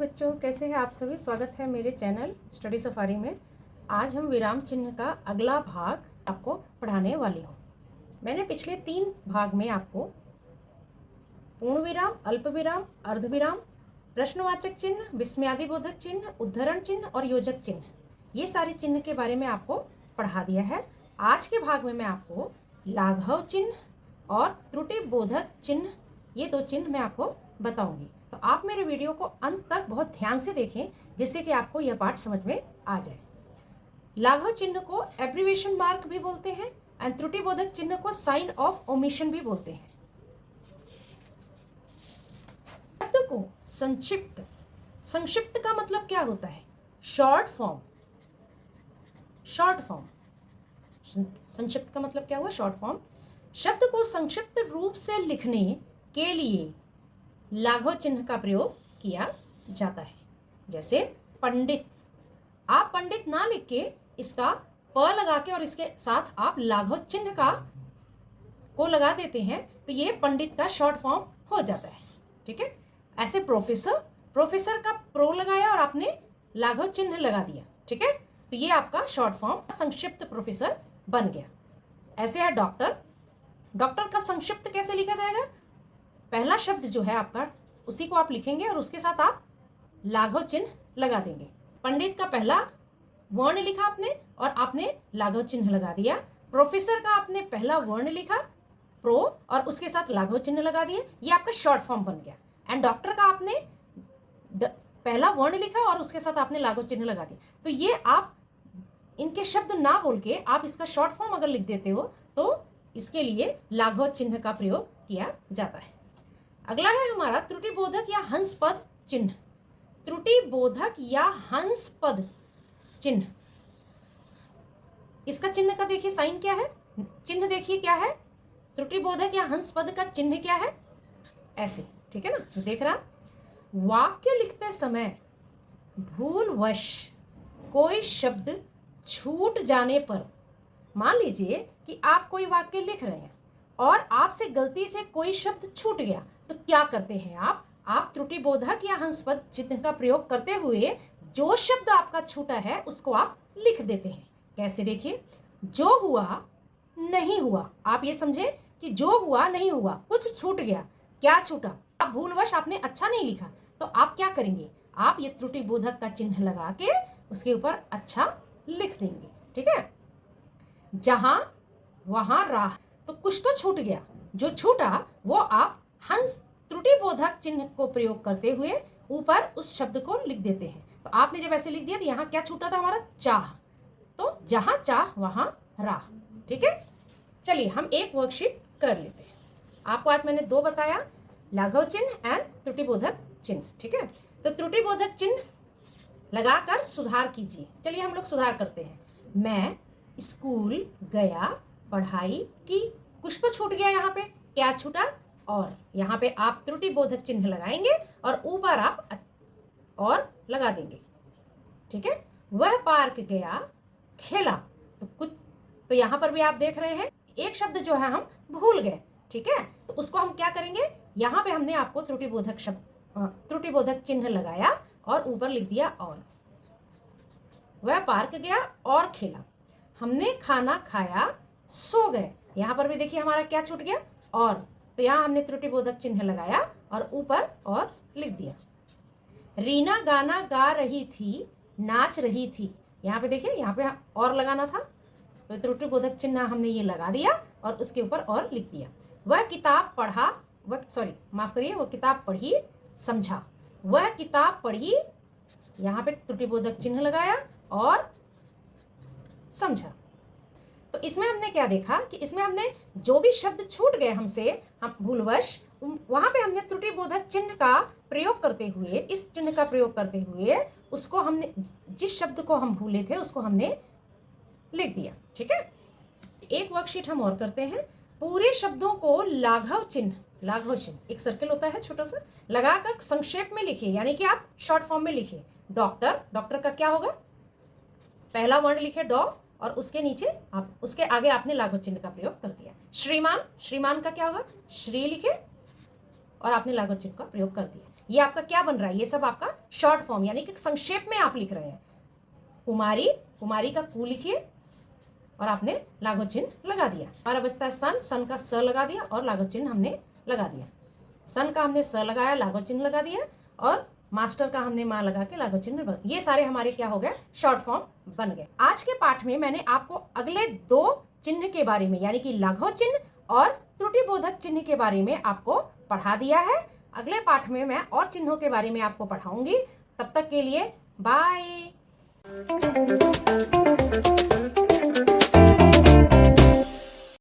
बच्चों, कैसे हैं आप सभी। स्वागत है मेरे चैनल स्टडी सफारी में। आज हम विराम चिन्ह का अगला भाग आपको पढ़ाने वाली हूँ। मैंने पिछले 3 भाग में आपको पूर्ण विराम, अल्प विराम, अर्ध विराम, प्रश्नवाचक चिन्ह, विस्मयादिबोधक चिन्ह, उद्धरण चिन्ह और योजक चिन्ह, ये सारे चिन्ह के बारे में आपको पढ़ा दिया है। आज के भाग में मैं आपको लाघव चिन्ह और त्रुटि बोधक चिन्ह, ये 2 चिन्ह मैं आपको बताऊंगी। तो आप मेरे वीडियो को अंत तक बहुत ध्यान से देखें, जिससे कि आपको यह पाठ समझ में आ जाए। लाघव चिन्ह को एब्रीविएशन मार्क भी बोलते हैं एंड त्रुटि बोधक चिन्ह को साइन ऑफ ओमिशन भी बोलते हैं। शब्द को संक्षिप्त, संक्षिप्त का मतलब क्या होता है? Short form. शॉर्ट फॉर्म, संक्षिप्त का मतलब क्या हुआ? Short form. शब्द को संक्षिप्त रूप से लिखने के लिए लाघव चिन्ह का प्रयोग किया जाता है। जैसे पंडित, आप पंडित ना लिख के इसका प लगा के और इसके साथ आप लाघव चिन्ह को लगा देते हैं, तो ये पंडित का शॉर्ट फॉर्म हो जाता है। ठीक है। ऐसे प्रोफेसर, प्रोफेसर का प्रो लगाया और आपने लाघव चिन्ह लगा दिया। ठीक है, तो ये आपका शॉर्ट फॉर्म संक्षिप्त प्रोफेसर बन गया। ऐसे है डॉक्टर, डॉक्टर का संक्षिप्त कैसे लिखा जाएगा? पहला शब्द जो है आपका, उसी को आप लिखेंगे और उसके साथ आप लाघव चिन्ह लगा देंगे। पंडित का पहला वर्ण लिखा आपने और आपने लाघव चिन्ह लगा दिया। प्रोफेसर का आपने पहला वर्ण लिखा प्रो और उसके साथ लाघव चिन्ह लगा दिए, ये आपका शॉर्ट फॉर्म बन गया। एंड डॉक्टर का आपने पहला वर्ण लिखा और उसके साथ आपने लाघव चिन्ह लगा दिया। तो ये आप इनके शब्द ना बोल के आप इसका शॉर्ट फॉर्म अगर लिख देते हो तो इसके लिए लाघव चिन्ह का प्रयोग किया जाता है। अगला है हमारा त्रुटि बोधक या हंस पद चिन्ह। त्रुटि बोधक या हंस पद चिन्ह, इसका चिन्ह का देखिए साइन क्या है, चिन्ह देखिए क्या है। त्रुटि बोधक या हंस पद का चिन्ह क्या है? ऐसे, ठीक है ना। तो देख रहा, वाक्य लिखते समय भूलवश कोई शब्द छूट जाने पर, मान लीजिए कि आप कोई वाक्य लिख रहे हैं और आपसे गलती से कोई शब्द छूट गया, तो क्या करते हैं आप त्रुटि बोधक या हंस पद चिन्ह का प्रयोग करते हुए जो शब्द आपका छूटा है उसको आप लिख देते हैं। कैसे? देखिए, जो हुआ नहीं हुआ, आप ये समझे कि जो हुआ नहीं हुआ, कुछ छूट गया। क्या छूटा? आप भूलवश आपने अच्छा नहीं लिखा, तो आप क्या करेंगे? आप ये त्रुटि बोधक का चिन्ह लगा के उसके ऊपर अच्छा लिख देंगे। ठीक है। जहां वहां राह, तो कुछ तो छूट गया, जो छूटा वो आप हंस त्रुटि बोधक चिन्ह को प्रयोग करते हुए ऊपर उस शब्द को लिख देते हैं। तो आपने जब ऐसे लिख दिया तो यहाँ क्या छूटा था हमारा? चाह। तो जहां चाह वहां राह। ठीक है। चलिए हम एक वर्कशीट कर लेते हैं। आपको आज मैंने 2 बताया, लाघव चिन्ह एंड त्रुटि बोधक चिन्ह। ठीक है। तो त्रुटि बोधक चिन्ह लगाकर सुधार कीजिए। चलिए हम लोग सुधार करते हैं। मैं स्कूल गया, पढ़ाई की, कुछ तो छूट गया, यहाँ पे क्या छूटा? और यहाँ पे आप त्रुटि बोधक चिन्ह लगाएंगे और ऊपर आप और लगा देंगे। ठीक है। वह पार्क गया, खेला, तो कुछ, तो यहाँ पर भी आप देख रहे हैं एक शब्द जो है हम भूल गए। ठीक है, तो उसको हम क्या करेंगे? यहाँ पे हमने आपको त्रुटि बोधक चिन्ह लगाया और ऊपर लिख दिया और। वह पार्क गया और खेला, हमने खाना खाया, सो गए, यहाँ पर भी देखिए हमारा क्या छूट गया? और। तो यहाँ हमने त्रुटि बोधक चिन्ह लगाया और ऊपर और लिख दिया। रीना गाना गा रही थी, नाच रही थी, यहाँ पे देखिए, यहाँ पे और लगाना था, तो त्रुटि बोधक चिन्ह हमने ये लगा दिया और उसके ऊपर और लिख दिया। वह किताब पढ़ा, वह किताब पढ़ी, समझा, वह किताब पढ़ी, यहाँ पे त्रुटि बोधक चिन्ह लगाया और समझा। तो इसमें हमने क्या देखा कि इसमें हमने जो भी शब्द छूट गए हमसे, हम भूलवश, वहां पे हमने त्रुटि बोधक चिन्ह का प्रयोग करते हुए, इस चिन्ह का प्रयोग करते हुए उसको हमने, जिस शब्द को हम भूले थे उसको हमने लिख दिया। ठीक है। एक वर्कशीट हम और करते हैं। पूरे शब्दों को लाघव चिन्ह, एक सर्कल होता है छोटा सा, लगाकर संक्षेप में लिखिए, यानी कि आप शॉर्ट फॉर्म में लिखिए। डॉक्टर, डॉक्टर का क्या होगा? पहला वर्ण लिखे डॉ और उसके नीचे आप, उसके आगे आपने लाघव चिन्ह का प्रयोग कर दिया। श्रीमान, श्रीमान का क्या होगा? श्री लिखे और आपने लाघव चिन्ह का प्रयोग कर दिया। ये आपका क्या बन रहा है, ये सब आपका शॉर्ट फॉर्म यानी कि संक्षेप में आप लिख रहे हैं। कुमारी, कुमारी का कु लिखिए और आपने लागू चिन्ह लगा दिया। हमारा बचता है सन, सन का स लगा दिया और लागू चिन्ह हमने लगा दिया। सन का हमने स लगाया, लागू चिन्ह लगा दिया, और मास्टर का हमने माँ लगा के लागू चिन्ह। ये सारे हमारे क्या हो गए, शॉर्ट फॉर्म बन गए। आज के पाठ में मैंने आपको अगले 2 चिन्ह के बारे में यानी कि लघु चिन्ह और त्रुटिबोधक चिन्ह के बारे में आपको पढ़ा दिया है। अगले पाठ में मैं और चिन्हों के बारे में आपको पढ़ाऊंगी। तब तक के लिए बाय।